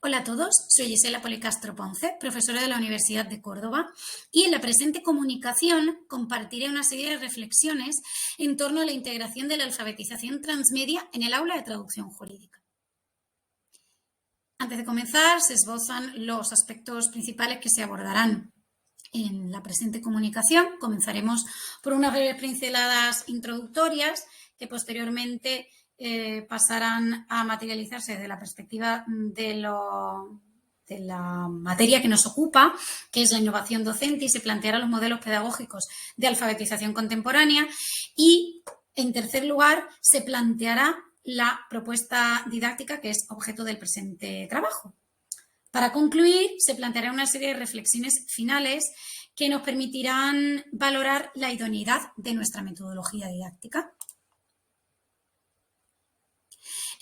Hola a todos, soy Gisela Policastro Ponce, profesora de la Universidad de Córdoba, y en la presente comunicación compartiré una serie de reflexiones en torno a la integración de la alfabetización transmedia en el aula de traducción jurídica. Antes de comenzar, se esbozan los aspectos principales que se abordarán en la presente comunicación. Comenzaremos por unas breves pinceladas introductorias que posteriormente pasarán a materializarse desde la perspectiva de la materia que nos ocupa, que es la innovación docente, y se plantearán los modelos pedagógicos de alfabetización contemporánea. Y, en tercer lugar, se planteará la propuesta didáctica que es objeto del presente trabajo. Para concluir, se planteará una serie de reflexiones finales que nos permitirán valorar la idoneidad de nuestra metodología didáctica.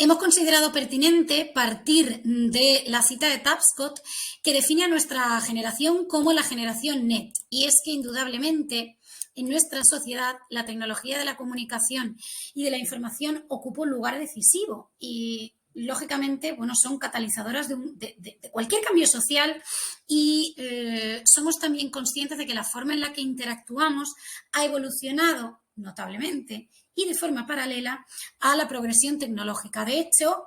Hemos considerado pertinente partir de la cita de Tapscott, que define a nuestra generación como la generación NET, y es que indudablemente en nuestra sociedad la tecnología de la comunicación y de la información ocupa un lugar decisivo y, lógicamente, son catalizadoras de cualquier cambio social y somos también conscientes de que la forma en la que interactuamos ha evolucionado notablemente y de forma paralela a la progresión tecnológica. De hecho,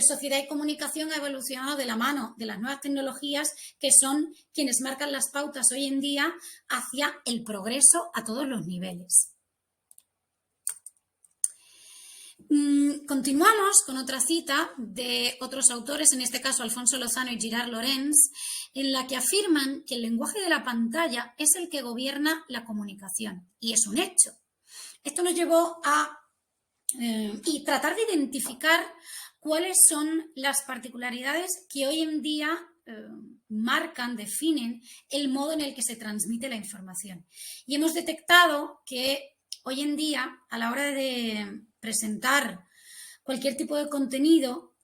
sociedad y comunicación ha evolucionado de la mano de las nuevas tecnologías, que son quienes marcan las pautas hoy en día hacia el progreso a todos los niveles. Continuamos con otra cita de otros autores, en este caso Alfonso Lozano y Girard Lorenz, en la que afirman que el lenguaje de la pantalla es el que gobierna la comunicación, y es un hecho. Esto nos llevó a tratar de identificar cuáles son las particularidades que hoy en día marcan, definen el modo en el que se transmite la información. Y hemos detectado que hoy en día, a la hora de presentar cualquier tipo de contenido,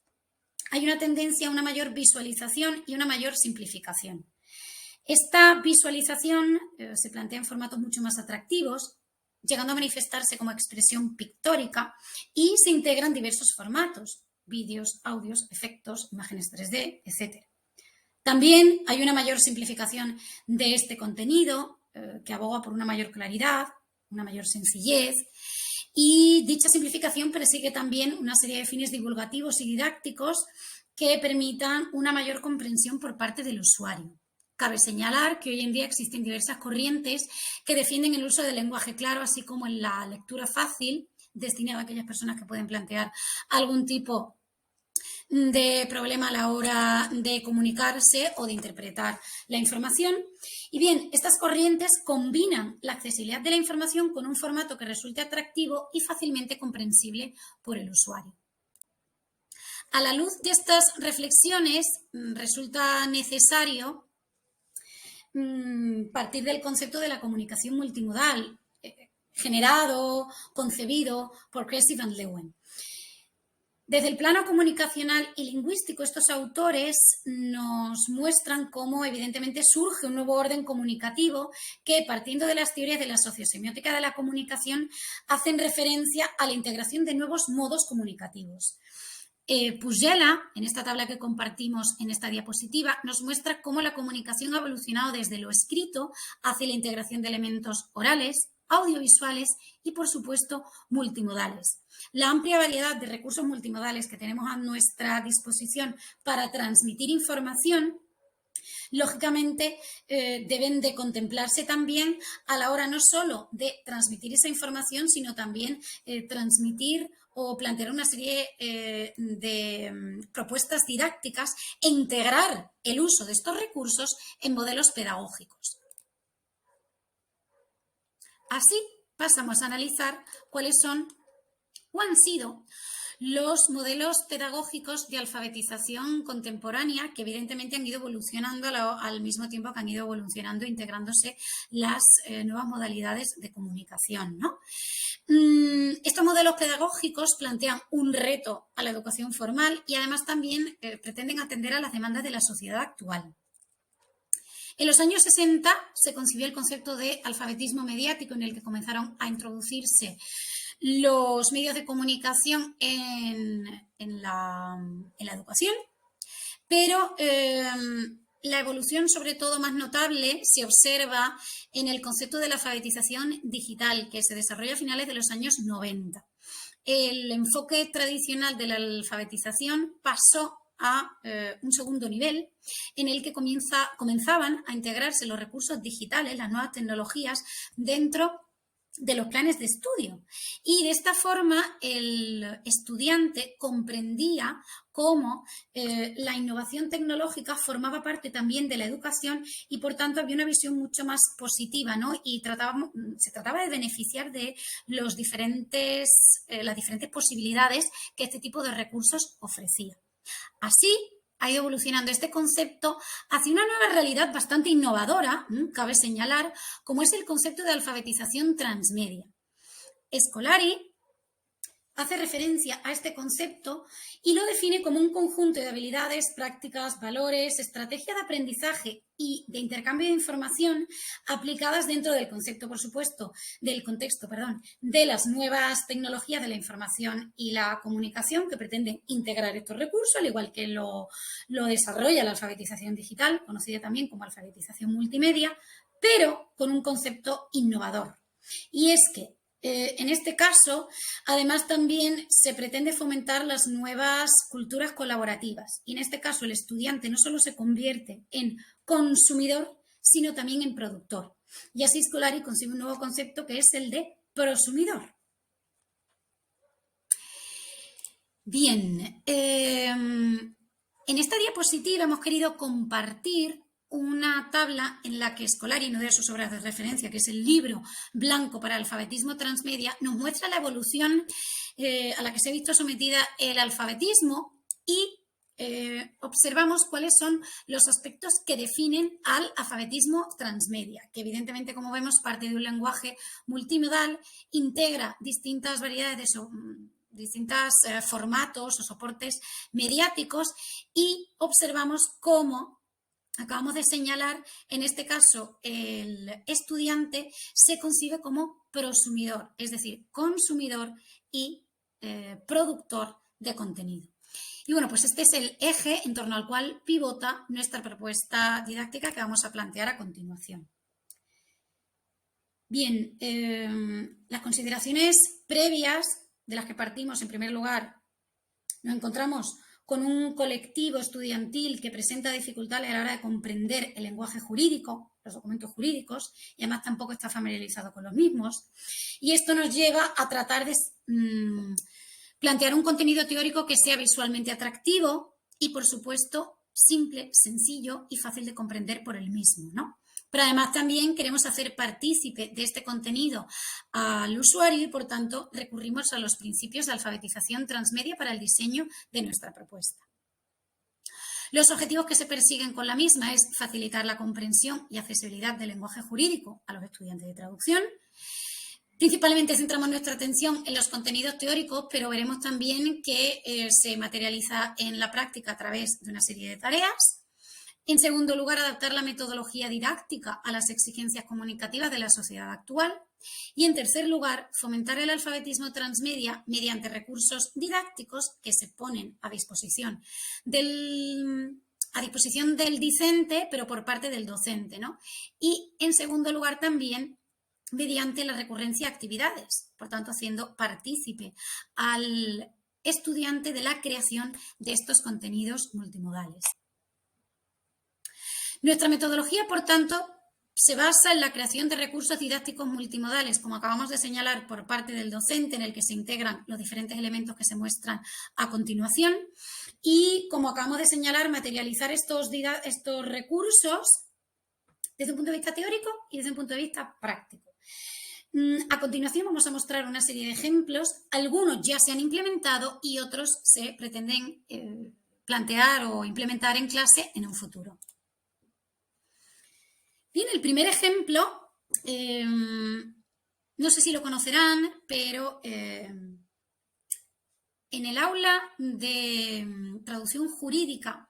hay una tendencia a una mayor visualización y una mayor simplificación. Esta visualización se plantea en formatos mucho más atractivos, llegando a manifestarse como expresión pictórica, y se integran diversos formatos: vídeos, audios, efectos, imágenes 3D, etc. También hay una mayor simplificación de este contenido que aboga por una mayor claridad, una mayor sencillez, y dicha simplificación persigue también una serie de fines divulgativos y didácticos que permitan una mayor comprensión por parte del usuario. Cabe señalar que hoy en día existen diversas corrientes que defienden el uso del lenguaje claro, así como en la lectura fácil, destinada a aquellas personas que pueden plantear algún tipo de problema a la hora de comunicarse o de interpretar la información. Y bien, estas corrientes combinan la accesibilidad de la información con un formato que resulte atractivo y fácilmente comprensible por el usuario. A la luz de estas reflexiones, resulta necesario partir del concepto de la comunicación multimodal, generado, concebido por Cressy Van Leeuwen. Desde el plano comunicacional y lingüístico, estos autores nos muestran cómo evidentemente surge un nuevo orden comunicativo que, partiendo de las teorías de la sociosemiótica de la comunicación, hacen referencia a la integración de nuevos modos comunicativos. Puigela, en esta tabla que compartimos en esta diapositiva, nos muestra cómo la comunicación ha evolucionado desde lo escrito hacia la integración de elementos orales, audiovisuales y, por supuesto, multimodales. La amplia variedad de recursos multimodales que tenemos a nuestra disposición para transmitir información, lógicamente, deben de contemplarse también a la hora no solo de transmitir esa información, sino también transmitir o plantear una serie de propuestas didácticas e integrar el uso de estos recursos en modelos pedagógicos. Así, pasamos a analizar cuáles son o han sido los modelos pedagógicos de alfabetización contemporánea, que evidentemente han ido evolucionando al mismo tiempo que han ido evolucionando e integrándose las nuevas modalidades de comunicación, ¿no? Estos modelos pedagógicos plantean un reto a la educación formal y además también pretenden atender a las demandas de la sociedad actual. En los años 60 se concibió el concepto de alfabetismo mediático, en el que comenzaron a introducirse los medios de comunicación en la educación. pero la evolución, sobre todo más notable, se observa en el concepto de la alfabetización digital, que se desarrolla a finales de los años 90. El enfoque tradicional de la alfabetización pasó a un segundo nivel en el que comenzaban a integrarse los recursos digitales, las nuevas tecnologías, dentro de los planes de estudio. Y de esta forma el estudiante comprendía cómo la innovación tecnológica formaba parte también de la educación y por tanto había una visión mucho más positiva, ¿no? Y se trataba de beneficiar de las diferentes posibilidades que este tipo de recursos ofrecía. Así ha ido evolucionando este concepto hacia una nueva realidad bastante innovadora, cabe señalar, como es el concepto de alfabetización transmedia. Scolari hace referencia a este concepto y lo define como un conjunto de habilidades, prácticas, valores, estrategias de aprendizaje y de intercambio de información aplicadas dentro del concepto, por supuesto, del contexto, de las nuevas tecnologías de la información y la comunicación que pretenden integrar estos recursos, al igual que lo desarrolla la alfabetización digital, conocida también como alfabetización multimedia, pero con un concepto innovador. Y es que en este caso, además, también se pretende fomentar las nuevas culturas colaborativas. Y en este caso, el estudiante no solo se convierte en consumidor, sino también en productor. Y así Scolari consigue un nuevo concepto que es el de prosumidor. Bien, en esta diapositiva hemos querido compartir una tabla en la que Scolari, en una de sus obras de referencia, que es el libro blanco para el alfabetismo transmedia, nos muestra la evolución a la que se ha visto sometida el alfabetismo y observamos cuáles son los aspectos que definen al alfabetismo transmedia, que evidentemente, como vemos, parte de un lenguaje multimodal, integra distintas variedades de distintos formatos o soportes mediáticos y observamos cómo acabamos de señalar, en este caso, el estudiante se concibe como prosumidor, es decir, consumidor y productor de contenido. Y bueno, pues este es el eje en torno al cual pivota nuestra propuesta didáctica que vamos a plantear a continuación. Bien, las consideraciones previas de las que partimos, en primer lugar, nos encontramos con un colectivo estudiantil que presenta dificultades a la hora de comprender el lenguaje jurídico, los documentos jurídicos, y además tampoco está familiarizado con los mismos. Y esto nos lleva a tratar de plantear un contenido teórico que sea visualmente atractivo y, por supuesto, simple, sencillo y fácil de comprender por el mismo, ¿no? Pero además también queremos hacer partícipe de este contenido al usuario y, por tanto, recurrimos a los principios de alfabetización transmedia para el diseño de nuestra propuesta. Los objetivos que se persiguen con la misma es facilitar la comprensión y accesibilidad del lenguaje jurídico a los estudiantes de traducción. Principalmente centramos nuestra atención en los contenidos teóricos, pero veremos también que se materializa en la práctica a través de una serie de tareas. En segundo lugar, adaptar la metodología didáctica a las exigencias comunicativas de la sociedad actual. Y en tercer lugar, fomentar el alfabetismo transmedia mediante recursos didácticos que se ponen a disposición del discente, pero por parte del docente, ¿no? Y en segundo lugar también mediante la recurrencia de actividades, por tanto haciendo partícipe al estudiante de la creación de estos contenidos multimodales. Nuestra metodología, por tanto, se basa en la creación de recursos didácticos multimodales, como acabamos de señalar, por parte del docente, en el que se integran los diferentes elementos que se muestran a continuación. Y, como acabamos de señalar, materializar estos recursos desde un punto de vista teórico y desde un punto de vista práctico. A continuación vamos a mostrar una serie de ejemplos. Algunos ya se han implementado y otros se pretenden plantear o implementar en clase en un futuro. Bien, el primer ejemplo, no sé si lo conocerán, pero en el aula de traducción jurídica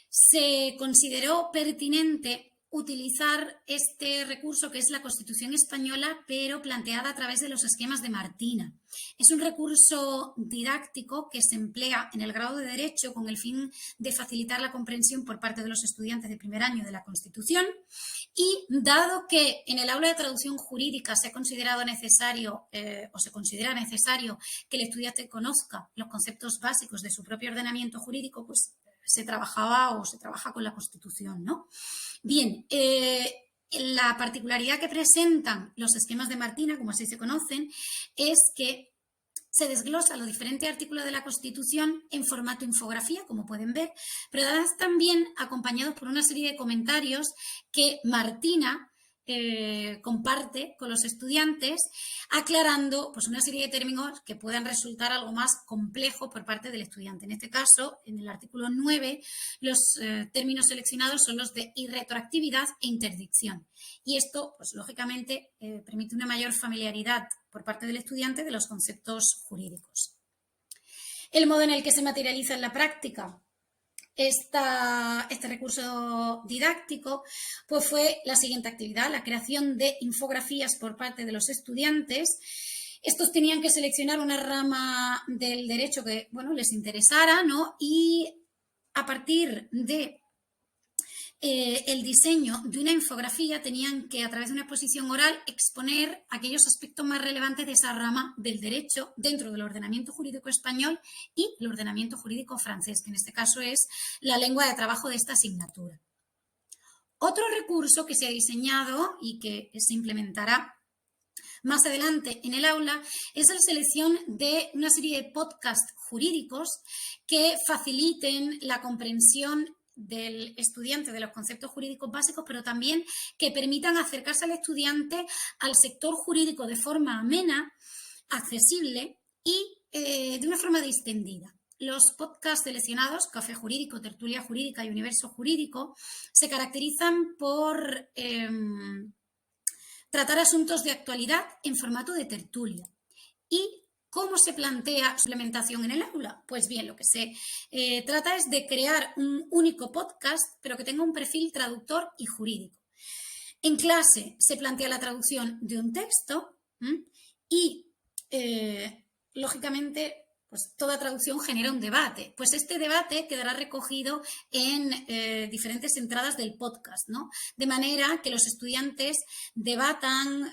se consideró pertinente utilizar este recurso que es la Constitución española, pero planteada a través de los esquemas de Martina. Es un recurso didáctico que se emplea en el grado de Derecho con el fin de facilitar la comprensión por parte de los estudiantes de primer año de la Constitución, y dado que en el aula de traducción jurídica se ha considerado necesario o se considera necesario que el estudiante conozca los conceptos básicos de su propio ordenamiento jurídico, pues se trabajaba o se trabaja con la Constitución, ¿no? Bien, la particularidad que presentan los esquemas de Martina, como así se conocen, es que se desglosan los diferentes artículos de la Constitución en formato infografía, como pueden ver, pero además también acompañados por una serie de comentarios que Martina comparte con los estudiantes, aclarando pues, una serie de términos que puedan resultar algo más complejos por parte del estudiante. En este caso, en el artículo 9, los términos seleccionados son los de irretroactividad e interdicción. Y esto, pues lógicamente, permite una mayor familiaridad por parte del estudiante de los conceptos jurídicos. El modo en el que se materializa en la práctica este recurso didáctico pues fue la siguiente actividad: la creación de infografías por parte de los estudiantes. Estos tenían que seleccionar una rama del derecho que les interesara, ¿no? Y a partir de el diseño de una infografía tenían que, a través de una exposición oral, exponer aquellos aspectos más relevantes de esa rama del derecho dentro del ordenamiento jurídico español y el ordenamiento jurídico francés, que en este caso es la lengua de trabajo de esta asignatura. Otro recurso que se ha diseñado y que se implementará más adelante en el aula es la selección de una serie de podcasts jurídicos que faciliten la comprensión del estudiante de los conceptos jurídicos básicos, pero también que permitan acercarse al estudiante al sector jurídico de forma amena, accesible y de una forma distendida. Los podcasts seleccionados, Café Jurídico, Tertulia Jurídica y Universo Jurídico, se caracterizan por tratar asuntos de actualidad en formato de tertulia. ¿Y cómo se plantea su implementación en el aula? Pues bien, lo que se trata es de crear un único podcast, pero que tenga un perfil traductor y jurídico. En clase se plantea la traducción de un texto y, lógicamente, pues toda traducción genera un debate. Pues este debate quedará recogido en diferentes entradas del podcast, ¿no? De manera que los estudiantes debatan,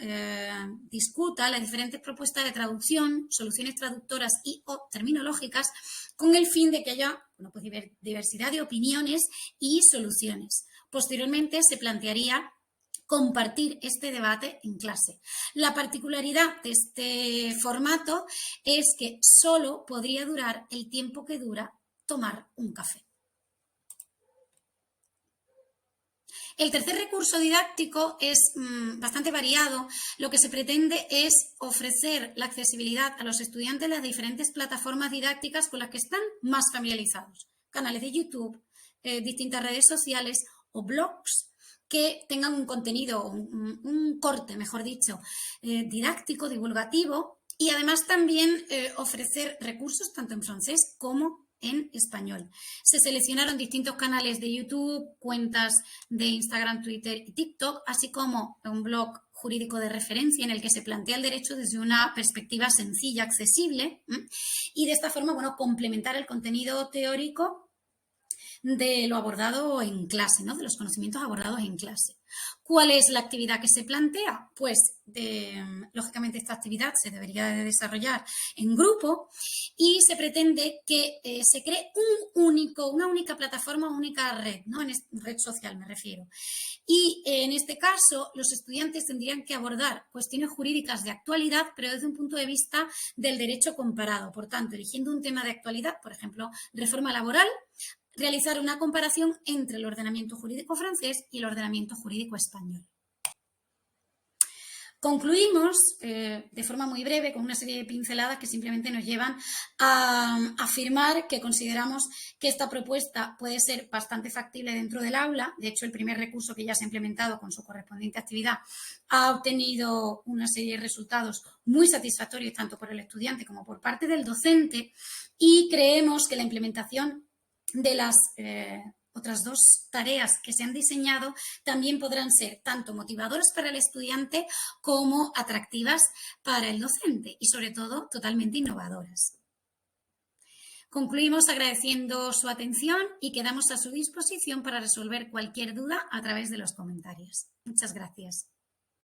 discutan las diferentes propuestas de traducción, soluciones traductoras y o terminológicas, con el fin de que haya pues diversidad de opiniones y soluciones. Posteriormente se plantearía compartir este debate en clase. La particularidad de este formato es que solo podría durar el tiempo que dura tomar un café. El tercer recurso didáctico es bastante variado. Lo que se pretende es ofrecer la accesibilidad a los estudiantes de las diferentes plataformas didácticas con las que están más familiarizados. Canales de YouTube, distintas redes sociales o blogs que tengan un contenido, un corte, mejor dicho, didáctico, divulgativo, y además también ofrecer recursos tanto en francés como en español. Se seleccionaron distintos canales de YouTube, cuentas de Instagram, Twitter y TikTok, así como un blog jurídico de referencia en el que se plantea el derecho desde una perspectiva sencilla, accesible, y de esta forma, complementar el contenido teórico de lo abordado en clase, ¿no? De los conocimientos abordados en clase. ¿Cuál es la actividad que se plantea? Pues, lógicamente, esta actividad se debería de desarrollar en grupo y se pretende que se cree una única plataforma, una única red, ¿no? En red social me refiero. Y en este caso, los estudiantes tendrían que abordar cuestiones jurídicas de actualidad, pero desde un punto de vista del derecho comparado. Por tanto, eligiendo un tema de actualidad, por ejemplo, reforma laboral, realizar una comparación entre el ordenamiento jurídico francés y el ordenamiento jurídico español. Concluimos de forma muy breve con una serie de pinceladas que simplemente nos llevan a afirmar que consideramos que esta propuesta puede ser bastante factible dentro del aula. De hecho, el primer recurso que ya se ha implementado con su correspondiente actividad ha obtenido una serie de resultados muy satisfactorios tanto por el estudiante como por parte del docente, y creemos que la implementación de las otras dos tareas que se han diseñado también podrán ser tanto motivadoras para el estudiante como atractivas para el docente y sobre todo totalmente innovadoras. Concluimos agradeciendo su atención y quedamos a su disposición para resolver cualquier duda a través de los comentarios. Muchas gracias.